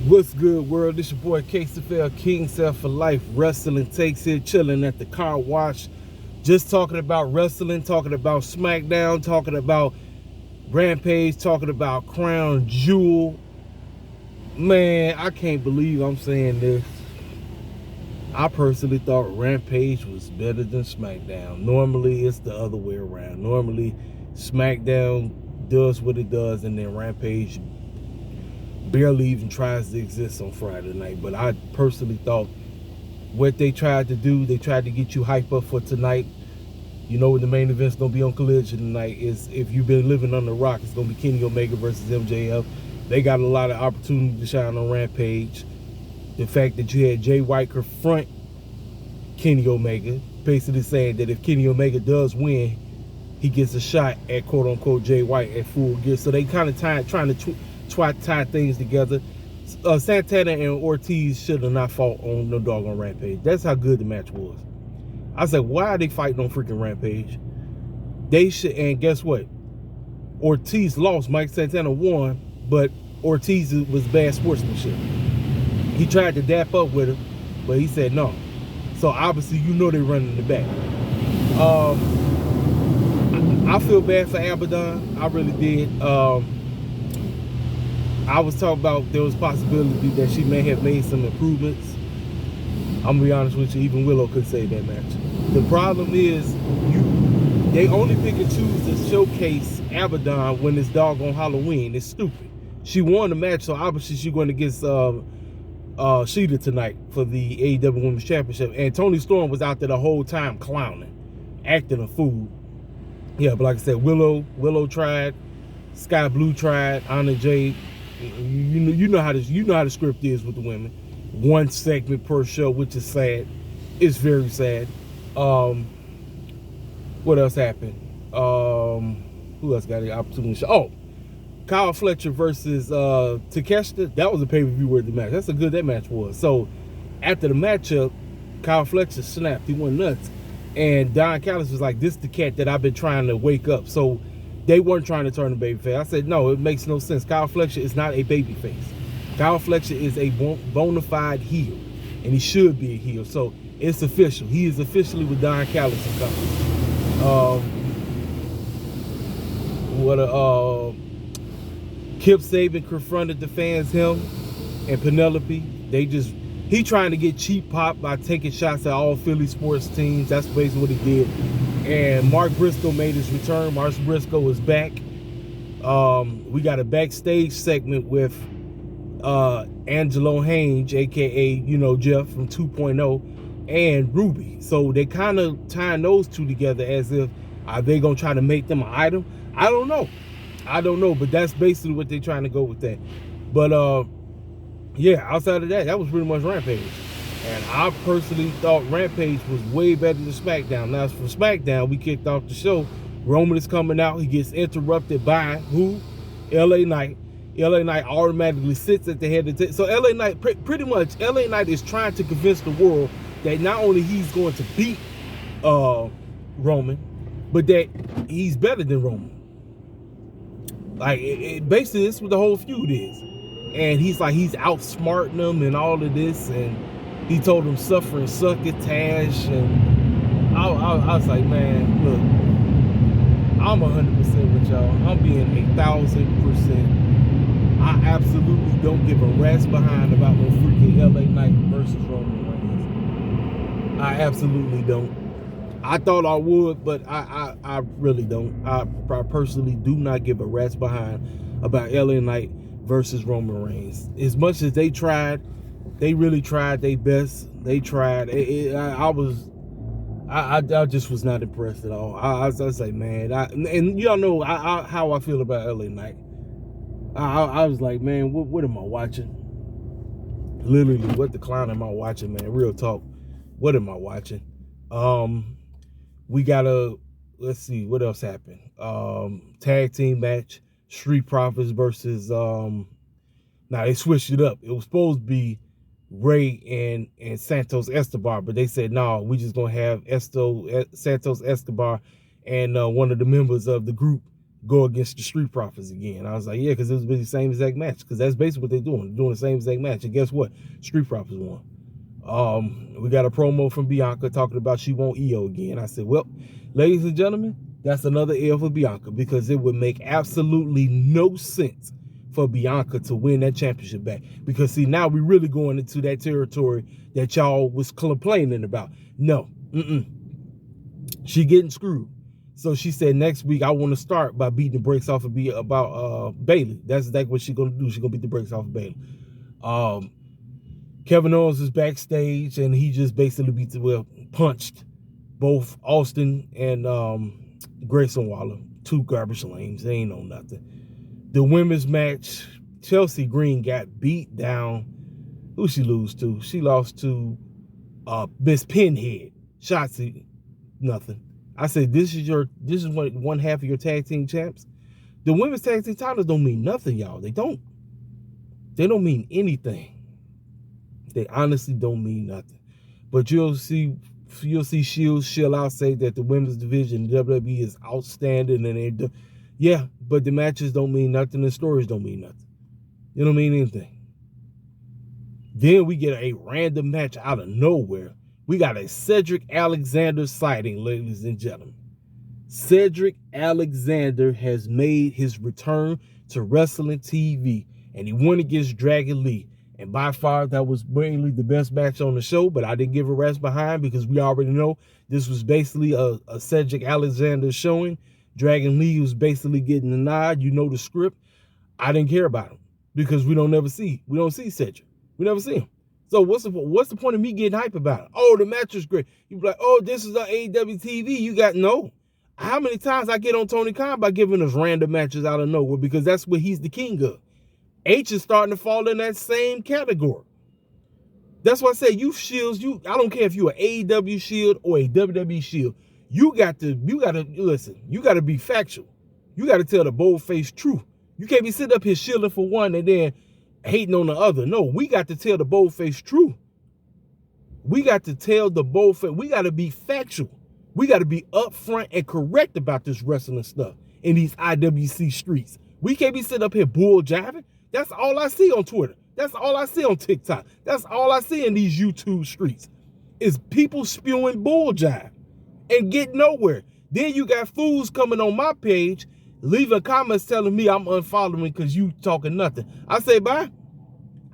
What's good, world? This your boy KCFL, King Self for Life. Wrestling takes it, chilling at the car wash. Just talking about wrestling, talking about Smackdown, talking about Rampage, talking about Crown Jewel. Man, I can't believe I'm saying this. I personally thought Rampage was better than Smackdown. Normally, it's the other way around. Normally, Smackdown does what it does, and then Rampage barely even tries to exist on Friday night. But I personally thought what they tried to do, they tried to get you hype up for tonight. You know what the main event's gonna be on Collision tonight is, if you've been living on the rock, it's gonna be Kenny Omega versus MJF. They got a lot of opportunity to shine on Rampage. The fact that you had Jay White confront Kenny Omega, basically saying that if Kenny Omega does win, he gets a shot at quote-unquote Jay White at Full Gear. So they kind of trying to tie things together. Santana and Ortiz should have not fought on no doggone Rampage. That's how good the match was. I said, why are they fighting on freaking Rampage? They should, and guess what? Ortiz lost, Mike Santana won, but Ortiz was bad sportsmanship. He tried to dap up with him, but he said no. So obviously, you know they're running the back. I feel bad for Abaddon. I really did. I was talking about there was possibility that she may have made some improvements. I'm gonna be honest with you, even Willow could say that match. The problem is they only pick and choose to showcase Abaddon when it's doggone Halloween. It's stupid. She won the match, so obviously she's going against Sheeta tonight for the AEW Women's Championship. And Toni Storm was out there the whole time clowning, acting a fool. Yeah, but like I said, Willow tried, Sky Blue tried, Anna Jade. You know how the script is with the women. One segment per show, which is sad. It's very sad. What else happened? Who else got the opportunity to show? Oh, Kyle Fletcher versus Takeshita. That was a pay-per-view worthy match. That's how good that match was. So after the matchup, Kyle Fletcher snapped. He went nuts. And Don Callis was like, this is the cat that I've been trying to wake up. So they weren't trying to turn a babyface. I said, no, it makes no sense. Kyle Fletcher is not a babyface. Kyle Fletcher is a bona fide heel, and he should be a heel. So it's official. He is officially with Don Callis and company. Kip Sabian confronted the fans, him and Penelope. He trying to get cheap pop by taking shots at all Philly sports teams. That's basically what he did. And Mark Briscoe made his return. Mark Briscoe is back. We got a backstage segment with Angelo Hange, aka Jeff from 2.0, and Ruby. So they kind of tying those two together as if, are they gonna try to make them an item? I don't know, but that's basically what they're trying to go with that. But yeah, outside of that, that was pretty much Rampage. And I personally thought Rampage was way better than Smackdown. Now, for Smackdown, we kicked off the show. Roman is coming out. He gets interrupted by who? LA Knight. LA Knight automatically sits at the head of the table. So LA Knight, pretty much, LA Knight is trying to convince the world that not only he's going to beat Roman, but that he's better than Roman. Like, basically, this is what the whole feud is. And he's outsmarting him and all of this. And he told him suffer and suck it, Tash. And I was like, man, look, I'm 100% with y'all. I'm being 1,000%. I absolutely don't give a rat's behind about no freaking LA Knight versus Roman Reigns. I absolutely don't. I thought I would, but I really don't. I personally do not give a rat's behind about LA Knight versus Roman Reigns. As much as they tried, they really tried their best. They tried. I just was not impressed at all. I was like, man, and y'all know how I feel about LA Knight. I was like, man, what am I watching? Literally, what the clown am I watching, man? Real talk. What am I watching? We got let's see, what else happened? Tag team match, Street Profits versus, now they switched it up. It was supposed to be Ray and Santos Escobar, but they said, no, we just gonna have Santos Escobar and one of the members of the group go against the Street Profits again. I was like, yeah, because it was the same exact match. Because that's basically what they're doing. They're doing the same exact match. And guess what? Street Profits won. We got a promo from Bianca talking about she won't EO again. I said, well, ladies and gentlemen, that's another L for Bianca, because it would make absolutely no sense for Bianca to win that championship back. Because see, now we're really going into that territory that y'all was complaining about. No, she getting screwed. So she said next week I want to start by beating the brakes off of Bayley. That's exactly what she's gonna do. She's gonna beat the brakes off of Bayley. Kevin Owens is backstage and he just basically punched both Austin and Grayson Waller. Two garbage lames. They ain't on nothing. The women's match, Chelsea Green got beat down. Who she lose to? She lost to Miss Pinhead. Shotzi, nothing. I said, this is one half of your tag team champs. The women's tag team titles don't mean nothing, y'all. They don't mean anything. They honestly don't mean nothing. But you'll see Shields chill out, say that the women's division, WWE, is outstanding, and yeah, but the matches don't mean nothing, the stories don't mean nothing. They don't mean anything. Then we get a random match out of nowhere. We got a Cedric Alexander sighting, ladies and gentlemen. Cedric Alexander has made his return to wrestling TV, and he won against Dragon Lee. And by far, that was mainly the best match on the show, but I didn't give a rest behind because we already know this was basically a Cedric Alexander showing. Dragon Lee was basically getting the nod. You know the script. I didn't care about him because we don't see Cedric. We never see him. So what's the point of me getting hype about it? Oh, the match was great. You be like, oh, this is on AEW TV. You got no. How many times I get on Tony Khan by giving us random matches out of nowhere, because that's what he's the king of. H is starting to fall in that same category. That's why I say you Shields, I don't care if you're an AEW Shield or a WWE Shield. You got to listen. You got to be factual. You got to tell the bold-faced truth. You can't be sitting up here shielding for one and then hating on the other. No, we got to tell the bold-faced truth. We got to tell the bold-faced. We got to be factual. We got to be upfront and correct about this wrestling stuff in these IWC streets. We can't be sitting up here bull jiving. That's all I see on Twitter. That's all I see on TikTok. That's all I see in these YouTube streets is people spewing bull jive and get nowhere. Then you got fools coming on my page, leaving comments telling me I'm unfollowing because you talking nothing. I say, bye.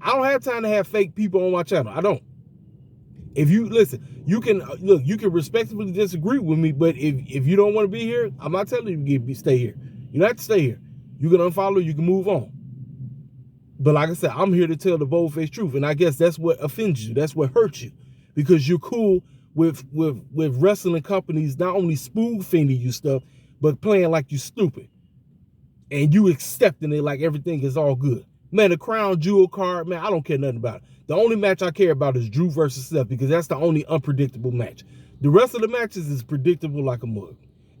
I don't have time to have fake people on my channel. I don't. If you listen, you can respectfully disagree with me, but if you don't want to be here, I'm not telling you to stay here. You don't have to stay here. You can unfollow, you can move on. But like I said, I'm here to tell the bold-faced truth, and I guess that's what offends you. That's what hurts you, because you're cool with wrestling companies not only spoon-feeding you stuff, but playing like you stupid, and you accepting it like everything is all good. Man, the crown jewel card, man, I don't care nothing about it. The only match I care about is Drew versus Seth, because that's the only unpredictable match. The rest of the matches is predictable like a mug.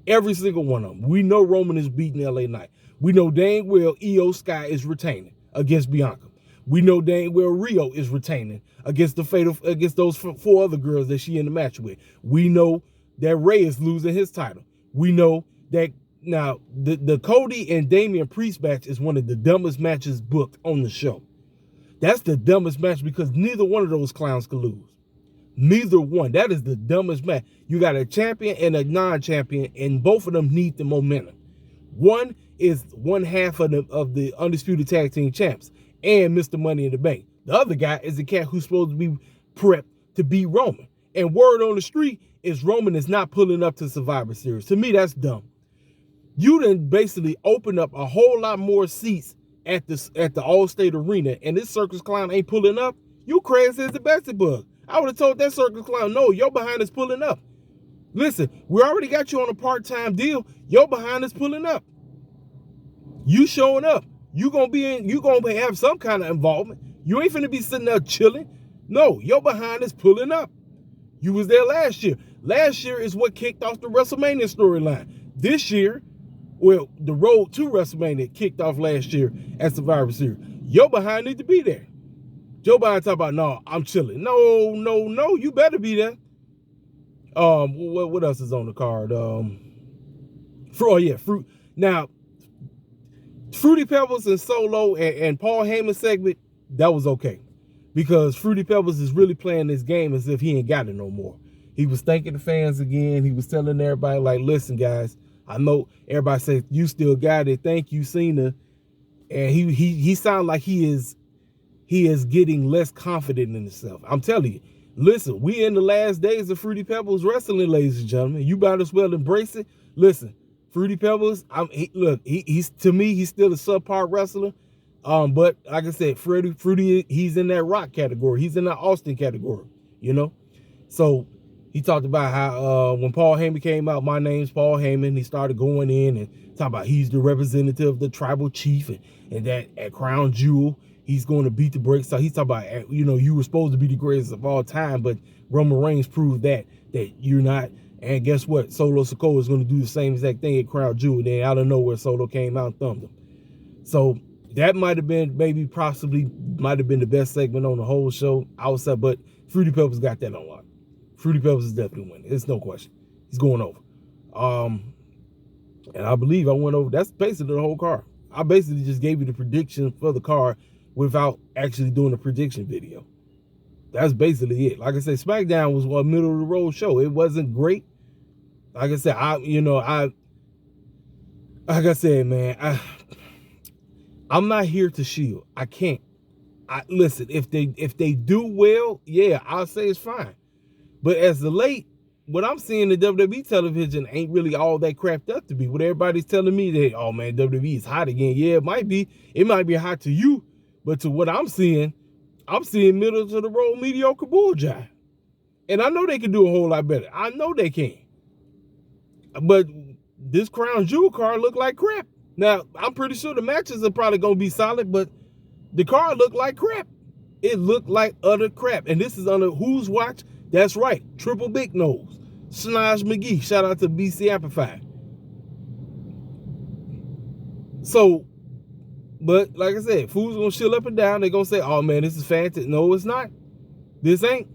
Every single one of them. We know Roman is beating LA Knight. We know dang well Io Sky is retaining against Bianca. We know dang well Rio is retaining against those four other girls that she in the match with. We know that Ray is losing his title. We know that now the Cody and Damian Priest match is one of the dumbest matches booked on the show. That's the dumbest match because neither one of those clowns could lose. Neither one. That is the dumbest match. You got a champion and a non-champion, and both of them need the momentum. One is one half of the Undisputed Tag Team Champs and Mr. Money in the Bank. The other guy is the cat who's supposed to be prepped to beat Roman. And word on the street is Roman is not pulling up to Survivor Series. To me, that's dumb. You done basically open up a whole lot more seats at the Allstate Arena, and this circus clown ain't pulling up. You crazy as the Betsy Bug. I would have told that circus clown, no, your behind is pulling up. Listen, we already got you on a part-time deal. Your behind is pulling up. You showing up. You gonna have some kind of involvement. You ain't finna be sitting there chilling. No, your behind is pulling up. You was there last year. Last year is what kicked off the WrestleMania storyline. This year, well, the road to WrestleMania kicked off last year at Survivor Series. Your behind need to be there. Joe Biden talk about, no, I'm chilling. No, you better be there. What else is on the card? Fruit. Now, Fruity Pebbles and Solo and Paul Heyman segment, that was okay. Because Fruity Pebbles is really playing this game as if he ain't got it no more. He was thanking the fans again. He was telling everybody, like, listen, guys, I know everybody says you still got it. Thank you, Cena. And he sounded like he is getting less confident in himself. I'm telling you, listen, we in the last days of Fruity Pebbles wrestling, ladies and gentlemen. You might as well embrace it. Listen, Fruity Pebbles, he's to me, he's still a subpar wrestler. But like I said, Fruity, he's in that Rock category. He's in that Austin category, you know? So he talked about how when Paul Heyman came out, my name's Paul Heyman, he started going in and talking about he's the representative of the tribal chief and that at Crown Jewel, he's going to beat the brakes. So he's talking about, you know, you were supposed to be the greatest of all time, but Roman Reigns proved that you're not. And guess what? Solo Sikoa is going to do the same exact thing at Crown Jewel. Then out of nowhere, Solo came out and thumbed him. So that might have been might have been the best segment on the whole show outside, but Fruity Pebbles got that on lock. Fruity Pebbles is definitely winning. It's no question. He's going over. And I believe I went over. That's basically the whole card. I basically just gave you the prediction for the card without actually doing a prediction video. That's basically it. Like I said, SmackDown was a middle of the road show. It wasn't great. Like I said, man, I'm not here to shield. I can't. Listen, if they do well, yeah, I'll say it's fine. But as of late, what I'm seeing in WWE television ain't really all that crapped up to be. What everybody's telling me that, oh man, WWE is hot again. Yeah, it might be. It might be hot to you, but to what I'm seeing middle to the road mediocre bull jive. And I know they can do a whole lot better. I know they can. But this Crown Jewel card looked like crap. Now, I'm pretty sure the matches are probably going to be solid, but the card looked like crap. It looked like utter crap. And this is under whose watch? That's right. Triple Big Nose. Snaj McGee. Shout out to BC Amplified. So, but like I said, fools going to chill up and down. They're going to say, oh man, this is fantastic. No, it's not. This ain't.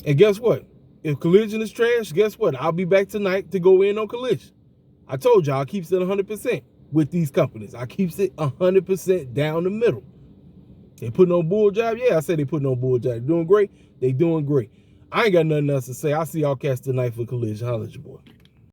And guess what? If Collision is trash, guess what? I'll be back tonight to go in on Collision. I told y'all I keeps it 100% with these companies. I keeps it 100% down the middle. They putting on bull job? Yeah, I say they putting on bull job. They doing great? They doing great. I ain't got nothing else to say. I'll see y'all cats tonight for Collision. Holla at your boy.